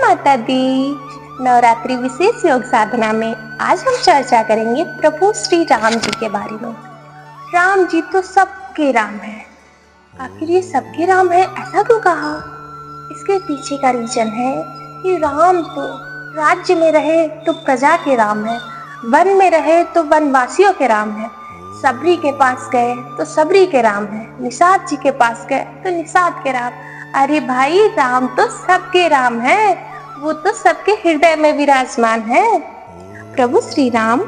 माता दी। नवरात्रि विशेष योग साधना में आज हम चर्चा करेंगे प्रभु श्री राम जी के बारे में। राम जी तो सबके राम है। आखिर ये सबके राम है ऐसा क्यों कहा? इसके पीछे का रीजन है कि राम तो राज्य में रहे तो प्रजा के राम है, वन में रहे तो वनवासियों के राम है, सबरी के पास गए तो सबरी के राम है, निषाद जी के पास गए तो निषाद के राम। अरे भाई, राम तो सबके राम है, वो तो सबके हृदय में विराजमान है। प्रभु श्री राम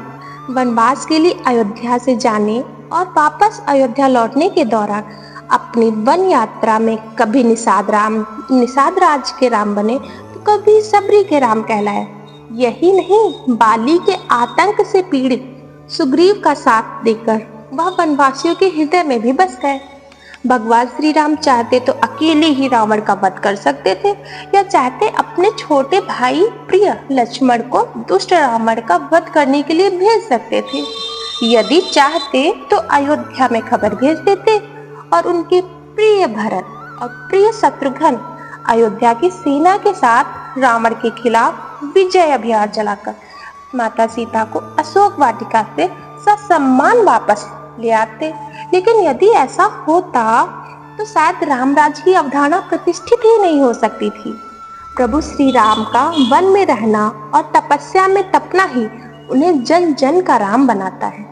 वनवास के लिए अयोध्या से जाने और वापस अयोध्या लौटने के दौरान अपनी वन यात्रा में कभी निषाद राज के राम बने तो कभी सबरी के राम कहलाए। यही नहीं, बाली के आतंक से पीड़ित सुग्रीव का साथ देकर वह वनवासियों के हृदय में भी बस गए। भगवान श्री राम चाहते तो अकेले ही रावण का वध कर सकते थे या चाहते अपने छोटे भाई प्रिय लक्ष्मण को दुष्ट रावण का वध करने के लिए भेज सकते थे। यदि चाहते तो अयोध्या में खबर भेज देते और उनके प्रिय भरत और प्रिय शत्रुघ्न अयोध्या की सेना के साथ रावण के खिलाफ विजय अभियान चलाकर माता सीता को अशोक वाटिका से ससम्मान वापस ले आते। लेकिन यदि ऐसा होता तो शायद रामराज की अवधारणा प्रतिष्ठित ही नहीं हो सकती थी। प्रभु श्री राम का वन में रहना और तपस्या में तपना ही उन्हें जन जन का राम बनाता है।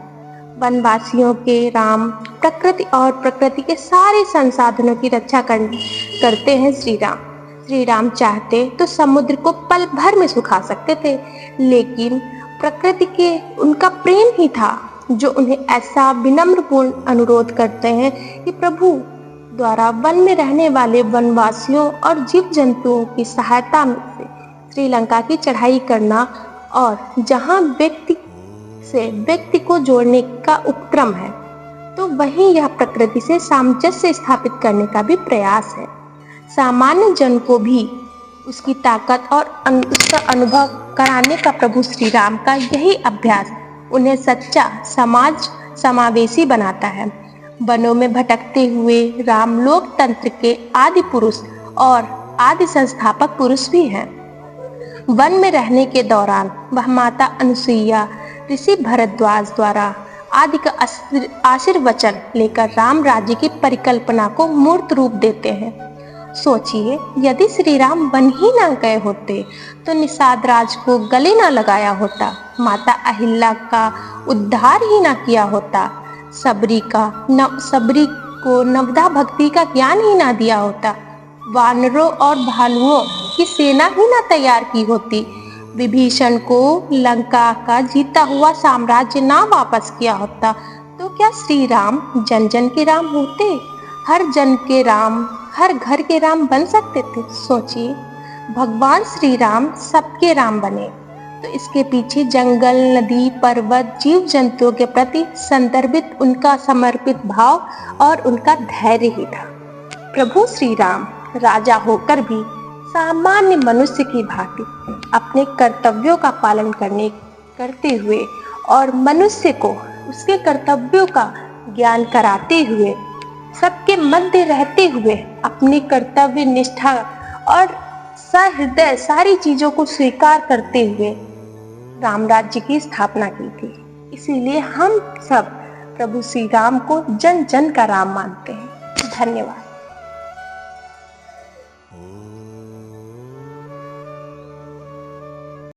वनवासियों के राम प्रकृति और प्रकृति के सारे संसाधनों की रक्षा करते हैं श्री राम। श्री राम चाहते तो समुद्र को पल भर में सुखा सकते थे, लेकिन प्रकृति के उनका प्रेम ही था जो उन्हें ऐसा विनम्रपूर्ण अनुरोध करते हैं कि प्रभु द्वारा वन में रहने वाले वनवासियों और जीव जंतुओं की सहायता से श्रीलंका की चढ़ाई करना और जहां व्यक्ति से व्यक्ति को जोड़ने का उपक्रम है, तो वहीं यह प्रकृति से सामंजस्य स्थापित करने का भी प्रयास है। सामान्य जन को भी उसकी ताकत और उसका अनुभव कराने का प्रभु श्री राम का यही अभ्यास उन्हें सच्चा समावेशी बनाता है। वनों में भटकते हुए राम लोकतंत्र के आदि पुरुष और आदि संस्थापक पुरुष भी हैं। वन में रहने के दौरान वह माता अनुसुईया, ऋषि भरद्वाज द्वारा आदि का आशीर्वचन लेकर राम राज्य की परिकल्पना को मूर्त रूप देते हैं। सोचिए, यदि श्री राम वन ही ना गए होते तो निषाद राज को गले ना लगाया होता, माता अहिल्या का उद्धार ही ना किया होता, सबरी को नवदा भक्ति का ज्ञान ही ना दिया होता, वानरों और भालुओं की सेना ही ना तैयार की होती, विभीषण को लंका का जीता हुआ साम्राज्य ना वापस किया होता, तो क्या श्री राम जन जन के राम होते? हर जन के राम, हर घर के राम बन सकते थे? सोचिए, भगवान श्री राम सबके राम बने तो इसके पीछे जंगल, नदी, पर्वत, जीव जंतुओं के प्रति संदर्भित उनका समर्पित भाव और उनका धैर्य ही था। प्रभु श्री राम राजा होकर भी सामान्य मनुष्य की भांति अपने कर्तव्यों का पालन करते हुए और मनुष्य को उसके कर्तव्यों का ज्ञान कराते हुए, सबके मध्य रहते हुए अपनी कर्तव्य निष्ठा और सहृदय सारी चीजों को स्वीकार करते हुए राम राज्य की स्थापना की थी। इसीलिए हम सब प्रभु श्री राम को जन जन का राम मानते हैं। धन्यवाद।